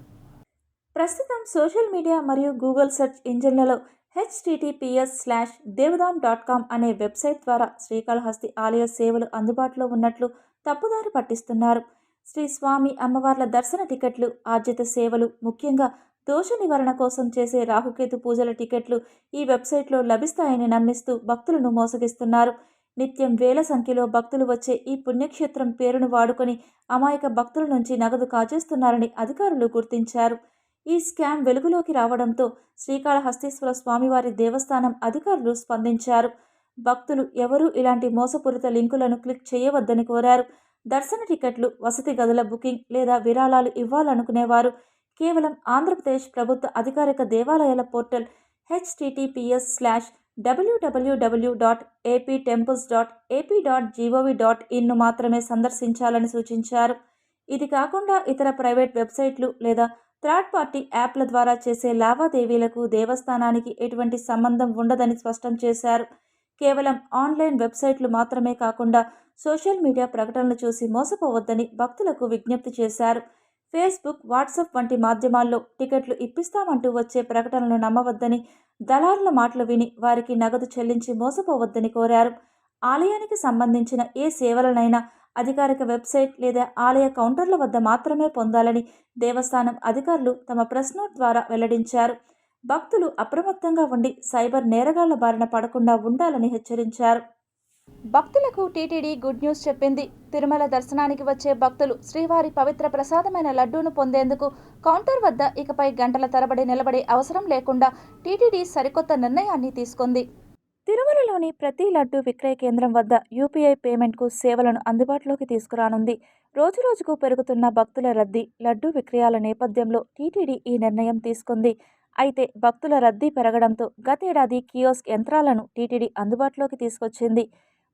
ప్రస్తుతం సోషల్ మీడియా మరియు గూగుల్ సెర్చ్ ఇంజిన్లలో https:/devdam.com అనే వెబ్సైట్ ద్వారా శ్రీకాళహస్తి ఆలయ సేవలు అందుబాటులో ఉన్నట్లు తప్పుదారి పట్టిస్తున్నారు. శ్రీ స్వామి అమ్మవార్ల దర్శన టికెట్లు, ఆర్జిత సేవలు, ముఖ్యంగా దోష నివారణ కోసం చేసే రాహుకేతు పూజల టికెట్లు ఈ వెబ్సైట్లో లభిస్తాయని నమ్మిస్తూ భక్తులను మోసగిస్తున్నారు. నిత్యం వేల సంఖ్యలో భక్తులు వచ్చే ఈ పుణ్యక్షేత్రం పేరును వాడుకొని అమాయక భక్తుల నుంచి నగదు కాజేస్తున్నారని అధికారులు గుర్తించారు. ఈ స్కామ్ వెలుగులోకి రావడంతో శ్రీకాళహస్తీశ్వర స్వామివారి దేవస్థానం అధికారులు స్పందించారు. భక్తులు ఎవరూ ఇలాంటి మోసపూరిత లింకులను క్లిక్ చేయవద్దని కోరారు. దర్శన టికెట్లు, వసతి గదుల బుకింగ్ లేదా విరాళాలు ఇవ్వాలనుకునేవారు కేవలం ఆంధ్రప్రదేశ్ ప్రభుత్వ అధికారిక దేవాలయాల పోర్టల్ https:/www.aptemples.ap.gov.in మాత్రమే సందర్శించాలని సూచించారు. ఇది కాకుండా ఇతర ప్రైవేట్ వెబ్సైట్లు లేదా థర్డ్ పార్టీ యాప్ల ద్వారా చేసే లావాదేవీలకు దేవస్థానానికి ఎటువంటి సంబంధం ఉండదని స్పష్టం చేశారు. కేవలం ఆన్లైన్ వెబ్సైట్లు మాత్రమే కాకుండా సోషల్ మీడియా ప్రకటనలు చూసి మోసపోవద్దని భక్తులకు విజ్ఞప్తి చేశారు. ఫేస్బుక్, వాట్సాప్ వంటి మాధ్యమాల్లో టికెట్లు ఇప్పిస్తామంటూ వచ్చే ప్రకటనలు నమ్మవద్దని, దళారుల మాటలు విని వారికి నగదు చెల్లించి మోసపోవద్దని కోరారు. ఆలయానికి సంబంధించిన ఏ సేవలనైనా అధికారిక వెబ్సైట్ లేదా ఆలయ కౌంటర్ల వద్ద మాత్రమే పొందాలని దేవస్థానం అధికారులు తమ ప్రెస్ నోట్ ద్వారా వెల్లడించారు. భక్తులు అప్రమత్తంగా ఉండి సైబర్ నేరగాళ్ల బారిన పడకుండా ఉండాలని హెచ్చరించారు. భక్తులకు టీటీడీ గుడ్ న్యూస్ చెప్పింది. తిరుమల దర్శనానికి వచ్చే భక్తులు శ్రీవారి పవిత్ర ప్రసాదమైన లడ్డూను పొందేందుకు కౌంటర్ వద్ద ఇకపై గంటల తరబడి నిలబడే అవసరం లేకుండా టీటీడీ సరికొత్త నిర్ణయాన్ని తీసుకుంది. తిరుమలలోని ప్రతి లడ్డూ విక్రయ కేంద్రం వద్ద యూపీఐ పేమెంట్కు సేవలను అందుబాటులోకి తీసుకురానుంది. రోజురోజుకు పెరుగుతున్న భక్తుల రద్దీ, లడ్డూ విక్రయాల నేపథ్యంలో టీటీడీ ఈ నిర్ణయం తీసుకుంది. అయితే భక్తుల రద్దీ పెరగడంతో గతేడాది కియోస్క్ యంత్రాలను టీటీడీ అందుబాటులోకి తీసుకొచ్చింది.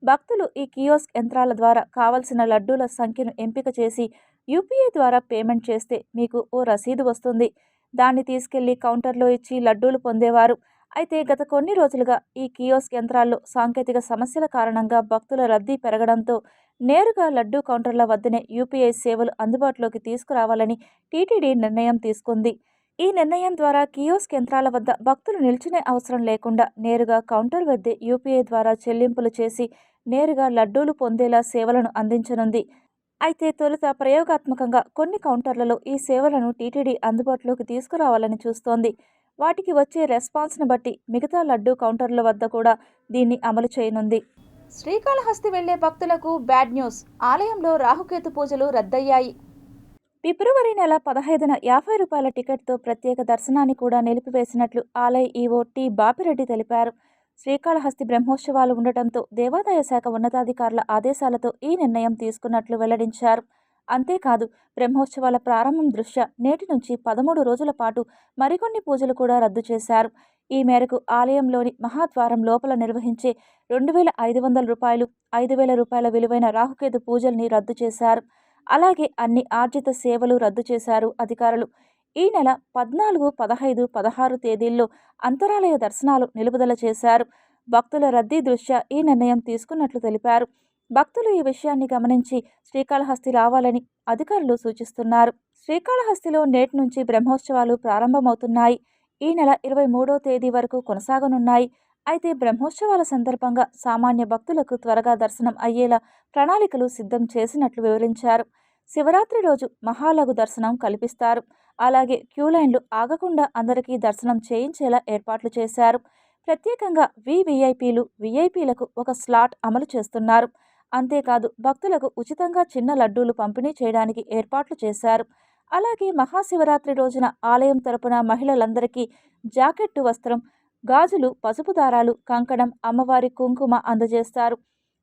భక్తులు ఈ కియోస్క్ యంత్రాల ద్వారా కావలసిన లడ్డూల సంఖ్యను ఎంపిక చేసి యూపీఐ ద్వారా పేమెంట్ చేస్తే మీకు ఓ రసీదు వస్తుంది. దాన్ని తీసుకెళ్లి కౌంటర్లో ఇచ్చి లడ్డూలు పొందేవారు. అయితే గత కొన్ని రోజులుగా ఈ కియోస్క్ యంత్రాల్లో సాంకేతిక సమస్యల కారణంగా భక్తుల రద్దీ పెరగడంతో నేరుగా లడ్డూ కౌంటర్ల వద్దనే యూపీఐ సేవలు అందుబాటులోకి తీసుకురావాలని టీటీడీ నిర్ణయం తీసుకుంది. ఈ నిర్ణయం ద్వారా కియోస్క్ యంత్రాల వద్ద భక్తులు నిల్చునే అవసరం లేకుండా నేరుగా కౌంటర్ వద్దే యూపీఐ ద్వారా చెల్లింపులు చేసి నేరుగా లడ్డూలు పొందేలా సేవలను అందించనుంది. అయితే తొలుత ప్రయోగాత్మకంగా కొన్ని కౌంటర్లలో ఈ సేవలను టీటీడీ అందుబాటులోకి తీసుకురావాలని చూస్తోంది. వాటికి వచ్చే రెస్పాన్స్ను బట్టి మిగతా లడ్డూ కౌంటర్ల వద్ద కూడా దీన్ని అమలు చేయనుంది. శ్రీకాళహస్తి వెళ్లే భక్తులకు బ్యాడ్ న్యూస్. ఆలయంలో రాహుకేతు పూజలు రద్దయ్యాయి. ఫిబ్రవరి నెల 15న ₹50 టికెట్తో ప్రత్యేక దర్శనాన్ని కూడా నిలిపివేసినట్లు ఆలయ ఈవో టి బాపిరెడ్డి తెలిపారు. శ్రీకాళహస్తి బ్రహ్మోత్సవాలు ఉండటంతో దేవాదాయ శాఖ ఉన్నతాధికారుల ఆదేశాలతో ఈ నిర్ణయం తీసుకున్నట్లు వెల్లడించారు. అంతేకాదు బ్రహ్మోత్సవాల ప్రారంభం దృష్ట్యా నేటి నుంచి 13 రోజుల పాటు మరికొన్ని పూజలు కూడా రద్దు చేశారు. ఈ మేరకు ఆలయంలోని మహాద్వారం లోపల నిర్వహించే ₹2,500, ₹5,000 విలువైన రాహుకేతు పూజల్ని రద్దు చేశారు. అలాగే అన్ని ఆర్జిత సేవలు రద్దు చేశారు అధికారులు. ఈ నెల 14, 15, 16 తేదీల్లో అంతరాలయ దర్శనాలు నిలుపుదల చేశారు. భక్తుల రద్దీ దృష్ట్యా ఈ నిర్ణయం తీసుకున్నట్లు తెలిపారు. భక్తులు ఈ విషయాన్ని గమనించి శ్రీకాళహస్తి రావాలని అధికారులు సూచిస్తున్నారు. శ్రీకాళహస్తిలో నేటి నుంచి బ్రహ్మోత్సవాలు ప్రారంభమవుతున్నాయి. ఈ నెల 23వ తేదీ వరకు కొనసాగనున్నాయి. అయితే బ్రహ్మోత్సవాల సందర్భంగా సామాన్య భక్తులకు త్వరగా దర్శనం అయ్యేలా ప్రణాళికలు సిద్ధం చేసినట్లు వివరించారు. శివరాత్రి రోజు మహాలఘు దర్శనం కల్పిస్తారు. అలాగే క్యూలైన్లు ఆగకుండా అందరికీ దర్శనం చేయించేలా ఏర్పాట్లు చేశారు. ప్రత్యేకంగా వీవీఐపీలు, వీఐపీలకు ఒక స్లాట్ అమలు చేస్తున్నారు. అంతేకాదు భక్తులకు ఉచితంగా చిన్న లడ్డూలు పంపిణీ చేయడానికి ఏర్పాట్లు చేశారు. అలాగే మహాశివరాత్రి రోజున ఆలయం తరపున మహిళలందరికీ జాకెట్టు వస్త్రం, గాజులు, పసుపు దారాలు, కంకణం, అమ్మవారి కుంకుమ అందజేస్తారు.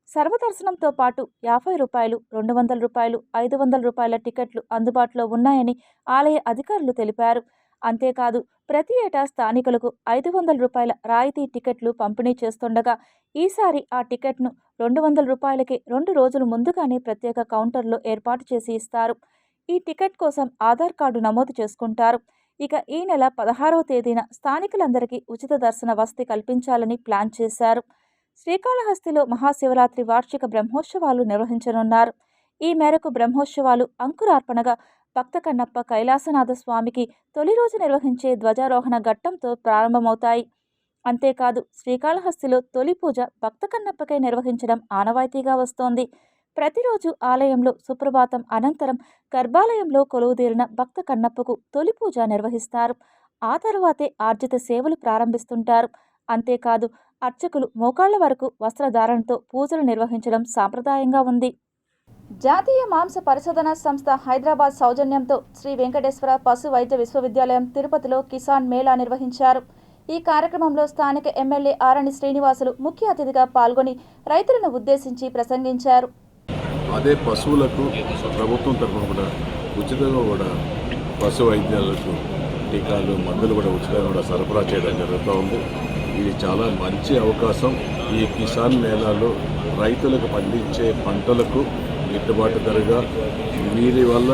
సర్వదర్శనంతో పాటు ₹50, ₹200, ₹500 టికెట్లు అందుబాటులో ఉన్నాయని ఆలయ అధికారులు తెలిపారు. అంతేకాదు ప్రతి ఏటా స్థానికులకు ₹500 రాయితీ టికెట్లు పంపిణీ చేస్తుండగా ఈసారి ఆ టికెట్ను ₹200కి 2 రోజులు ముందుగానే ప్రత్యేక కౌంటర్లో ఏర్పాటు చేసి ఇస్తారు. ఈ టికెట్ కోసం ఆధార్ కార్డు నమోదు చేసుకుంటారు. ఇక ఈ నెల 16వ తేదీన స్థానికులందరికీ ఉచిత దర్శన వసతి కల్పించాలని ప్లాన్ చేశారు. శ్రీకాళహస్తిలో మహాశివరాత్రి వార్షిక బ్రహ్మోత్సవాలు నిర్వహించనున్నారు. ఈ మేరకు బ్రహ్మోత్సవాలు అంకురార్పణగా భక్త కన్నప్ప కైలాసనాథ స్వామికి తొలి రోజు నిర్వహించే ధ్వజారోహణ ఘట్టంతో ప్రారంభమవుతాయి. అంతేకాదు శ్రీకాళహస్తిలో తొలి పూజ భక్త కన్నప్పకై నిర్వహించడం ఆనవాయితీగా వస్తోంది. ప్రతిరోజు ఆలయంలో సుప్రభాతం అనంతరం గర్భాలయంలో కొలువుదీరిన భక్త కన్నప్పకు తొలి పూజ నిర్వహిస్తారు. ఆ తర్వాతే ఆర్జిత సేవలు ప్రారంభిస్తుంటారు. అంతేకాదు అర్చకులు మోకాళ్ల వరకు వస్త్రధారణతో పూజలు నిర్వహించడం సాంప్రదాయంగా ఉంది. జాతీయ మాంస పరిశోధనా సంస్థ హైదరాబాద్ సౌజన్యంతో శ్రీ వెంకటేశ్వర పశు వైద్య విశ్వవిద్యాలయం తిరుపతిలో కిసాన్ మేళా నిర్వహించారు. ఈ కార్యక్రమంలో స్థానిక ఎమ్మెల్యే ఆరణి శ్రీనివాసులు ముఖ్య అతిథిగా పాల్గొని రైతులను ఉద్దేశించి ప్రసంగించారు. అదే పశువులకు ప్రభుత్వం తరఫున కూడా ఉచితంగా కూడా పశు వైద్యాలకు టీకాలు, మందులు కూడా ఉచితంగా కూడా సరఫరా చేయడం జరుగుతూ ఉంది. ఇది చాలా మంచి అవకాశం. ఈ కిసాన్ మేళాలో రైతులకు పండించే పంటలకు గిట్టుబాటు ధరగా వీరి వల్ల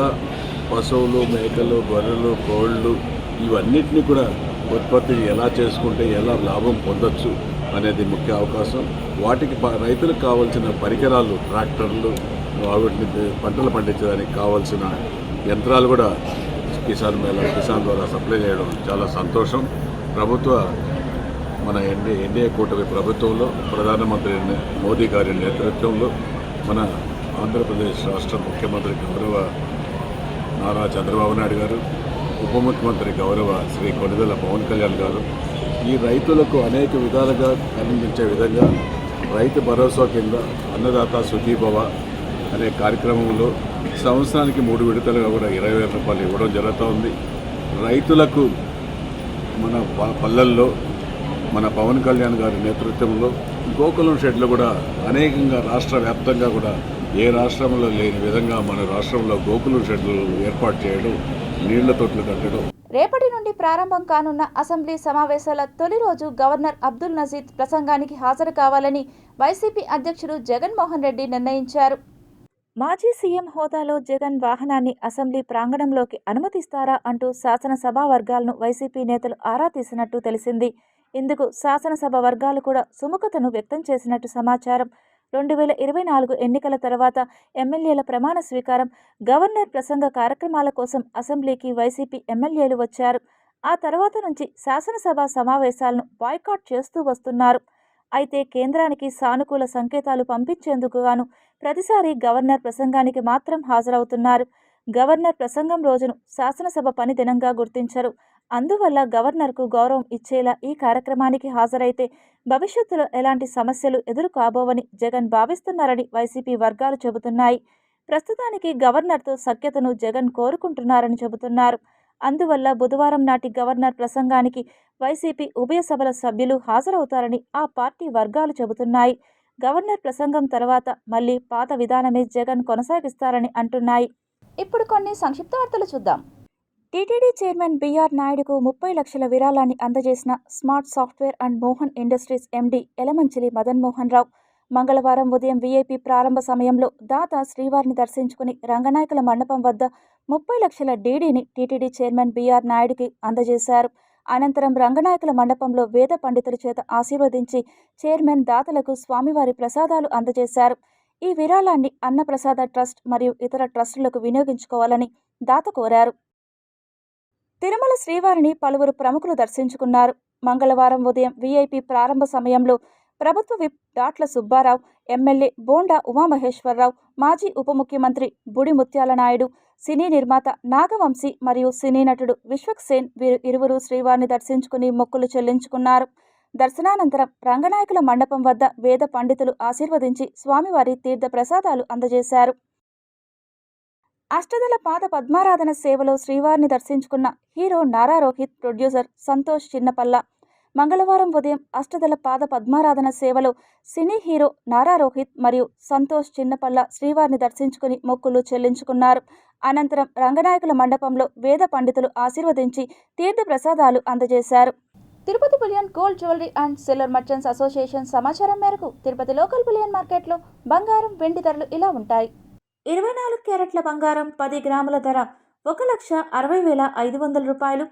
పశువులు, మేకలు, గొర్రెలు, కోళ్ళు ఇవన్నిటిని కూడా ఉత్పత్తి ఎలా చేసుకుంటే ఎలా లాభం పొందొచ్చు అనేది ముఖ్య అవకాశం. వాటికి రైతులకు కావాల్సిన పరికరాలు, ట్రాక్టర్లు, వాటిని పంటలు పండించడానికి కావాల్సిన యంత్రాలు కూడా కిసాన్ ద్వారా సప్లై చేయడం చాలా సంతోషం. మన ఎన్డీఏ కూటమి ప్రభుత్వంలో ప్రధానమంత్రి మోదీ గారి నేతృత్వంలో మన ఆంధ్రప్రదేశ్ రాష్ట్ర ముఖ్యమంత్రి గౌరవ నారా చంద్రబాబు నాయుడు గారు, ఉప ముఖ్యమంత్రి గౌరవ శ్రీ కొణిదెల పవన్ కళ్యాణ్ గారు ఈ రైతులకు అనేక విధాలుగా కనిపించే విధంగా రైతు భరోసా కింద అన్నదాత సుఖీభవ అనే కార్యక్రమంలో సంవత్సరానికి 3 విడతలుగా కూడా ₹20,000 ఇవ్వడం జరుగుతూ ఉంది. రైతులకు మన పల్లెల్లో మన పవన్ కళ్యాణ్ గారి నేతృత్వంలో గోకులం షెడ్లు కూడా అనేకంగా రాష్ట్ర వ్యాప్తంగా కూడా ఏ రాష్ట్రంలో లేని విధంగా మన రాష్ట్రంలో గోకులం షెడ్లు ఏర్పాటు చేయడం, నీళ్ల తొట్లు కట్టడం. రేపటి నుండి ప్రారంభం కానున్న అసెంబ్లీ సమావేశాల తొలి రోజు గవర్నర్ అబ్దుల్ నజీర్ ప్రసంగానికి హాజరు కావాలని వైసీపీ అధ్యక్షుడు జగన్మోహన్ రెడ్డి నిర్ణయించారు. మాజీ సీఎం హోదాలో జగన్ వాహనాన్ని అసెంబ్లీ ప్రాంగణంలోకి అనుమతిస్తారా అంటూ శాసనసభ వర్గాలను వైసీపీ నేతలు ఆరా తీసినట్టు తెలిసింది. ఇందుకు శాసనసభ వర్గాలు కూడా సుముఖతను వ్యక్తం చేసినట్టు సమాచారం. 2024 ఎన్నికల తర్వాత ఎమ్మెల్యేల ప్రమాణ స్వీకారం, గవర్నర్ ప్రసంగ కార్యక్రమాల కోసం అసెంబ్లీకి వైసీపీ ఎమ్మెల్యేలు వచ్చారు. ఆ తర్వాత నుంచి శాసనసభ సమావేశాలను బాయ్కాట్ చేస్తూ వస్తున్నారు. అయితే కేంద్రానికి సానుకూల సంకేతాలు పంపించేందుకు గాను ప్రతిసారి గవర్నర్ ప్రసంగానికి మాత్రం హాజరవుతున్నారు. గవర్నర్ ప్రసంగం రోజును శాసనసభ పని దినంగా గుర్తించరు. అందువల్ల గవర్నర్కు గౌరవం ఇచ్చేలా ఈ కార్యక్రమానికి హాజరైతే భవిష్యత్తులో ఎలాంటి సమస్యలు ఎదురుకాబోవని జగన్ భావిస్తున్నారని వైసీపీ వర్గాలు చెబుతున్నాయి. ప్రస్తుతానికి గవర్నర్తో సఖ్యతను జగన్ కోరుకుంటున్నారని చెబుతున్నారు. అందువల్ల బుధవారం నాటి గవర్నర్ ప్రసంగానికి వైసీపీ ఉభయ సభల సభ్యులు హాజరవుతారని ఆ పార్టీ వర్గాలు చెబుతున్నాయి. గవర్నర్ ప్రసంగం తర్వాత మళ్లీ పాత విధానమే జగన్ కొనసాగిస్తారని అంటున్నాయి. ఇప్పుడు కొన్ని సంక్షిప్త వార్తలు చూద్దాం. టీటీడీ చైర్మన్ బీఆర్ నాయుడుకు 30 లక్షల విరాళాన్ని అందజేసిన smart software and Mohan industries MD Yelamanchili Madan Mohan Rao మంగళవారం ఉదయం వీఐపీ ప్రారంభ సమయంలో దాత శ్రీవారిని దర్శించుకుని రంగనాయకుల మండపం వద్ద 30 లక్షల డీడీని టీటీడీ చైర్మన్ బీఆర్ నాయుడుకి అందజేశారు. అనంతరం రంగనాయకుల మండపంలో వేద పండితుల చేత ఆశీర్వదించి చైర్మన్ దాతలకు స్వామివారి ప్రసాదాలు అందజేశారు. ఈ విరాళాన్ని అన్నప్రసాద ట్రస్ట్ మరియు ఇతర ట్రస్టులకు వినియోగించుకోవాలని దాత కోరారు. తిరుమల శ్రీవారిని పలువురు ప్రముఖులు దర్శించుకున్నారు. మంగళవారం ఉదయం వీఐపీ ప్రారంభ సమయంలో ప్రభుత్వ విప్ దాట్ల సుబ్బారావు, ఎమ్మెల్యే బోండా ఉమామహేశ్వరరావు, మాజీ ఉప ముఖ్యమంత్రి బుడి ముత్యాల నాయుడు, సినీ నిర్మాత నాగవంశీ మరియు సినీ నటుడు విశ్వక్సేన్ వీరు ఇరువురు శ్రీవారిని దర్శించుకుని మొక్కులు చెల్లించుకున్నారు. దర్శనానంతరం రంగనాయకుల మండపం వద్ద వేద పండితులు ఆశీర్వదించి స్వామివారి తీర్థ ప్రసాదాలు అందజేశారు. అష్టదళ పాద పద్మారాధన సేవలో శ్రీవారిని దర్శించుకున్న హీరో నారా రోహిత్, ప్రొడ్యూసర్ సంతోష్ చిన్నపల్ల మంగళవారం ఉదయం అష్టదళ పాద పద్మారాధన సేవలో సినీ హీరో నారా రోహిత్ మరియు సంతోష్ చిన్నపల్ల శ్రీవారిని దర్శించుకుని మొక్కులు చెల్లించుకున్నారు. అనంతరం రంగనాయకుల మండపంలో వేద పండితులు ఆశీర్వదించి తీర్థ ప్రసాదాలు అందజేశారు. Tirupati bullion gold jewellery and silver merchants association సమాచారం మేరకు తిరుపతి లోకల్ బులియన్ మార్కెట్లో బంగారం, వెండి ధరలు ఇలా ఉంటాయి. 24 క్యారెట్ల బంగారం 10 గ్రాముల ధర 1,60,500 రూపాయలు.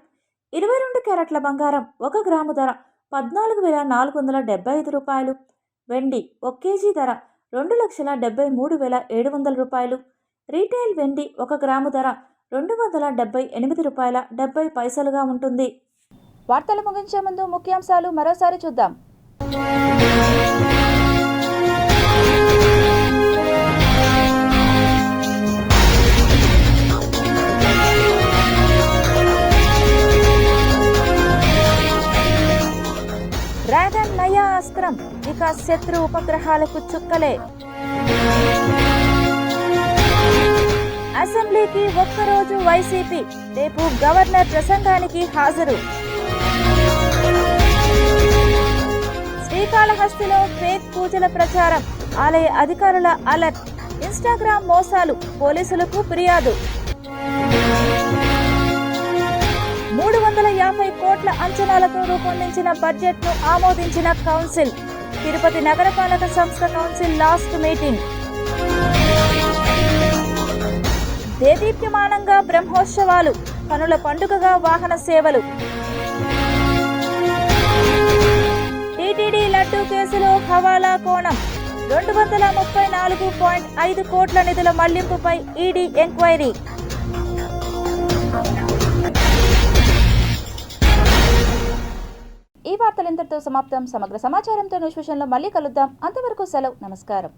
22 క్యారెట్ల బంగారం 1 గ్రాము ధర 14,475 రూపాయలు. వెండి 1 కేజీ ధర 2,73,700 రూపాయలు. రీటైల్ వెండి 1 గ్రాము ధర 278 రూపాయల 70 పైసలుగా ఉంటుంది. వార్తలు ముగించే ముందు ముఖ్యాంశాలు మరోసారి చూద్దాం. డ్రాగన్ నయా అస్త్రం ఇక శత్రు ఉపగ్రహాలకు చుక్కలే. అసెంబ్లీకి ఒక్కరోజు వైసీపీ, రేపు గవర్నర్ ప్రసంగానికి హాజరు. శ్రీకాళహస్తిలో ఫేక్ పూజల ప్రచారం, ఆలయ అధికారుల అలర్ట్. ఇన్స్టాగ్రామ్ మోసాలు, పోలీసులకు ఫిర్యాదు. 350 కోట్ల అంచనాలతో రూపొందించిన బడ్జెట్ను ఆమోదించిన కౌన్సిల్. తిరుపతి నగరపాలక సంస్థ కౌన్సిల్ లాస్ట్ మీటింగ్. దేదీప్యమానంగా బ్రహ్మోత్సవాలు, కనుల పండుగగా వాహన సేవలు. టీటీడీ లడ్డూ కేసులో హవాలా కోణం. 234.5 కోట్ల నిధుల మళ్లింపుపై ఈడీ ఎంక్వైరీ. ఈ వార్తలు ఇంతటితో సమాప్తం. సమగ్ర సమాచారంతో న్యూస్ విషయంలో మళ్ళీ కలుద్దాం. అంతవరకు సెలవు. నమస్కారం.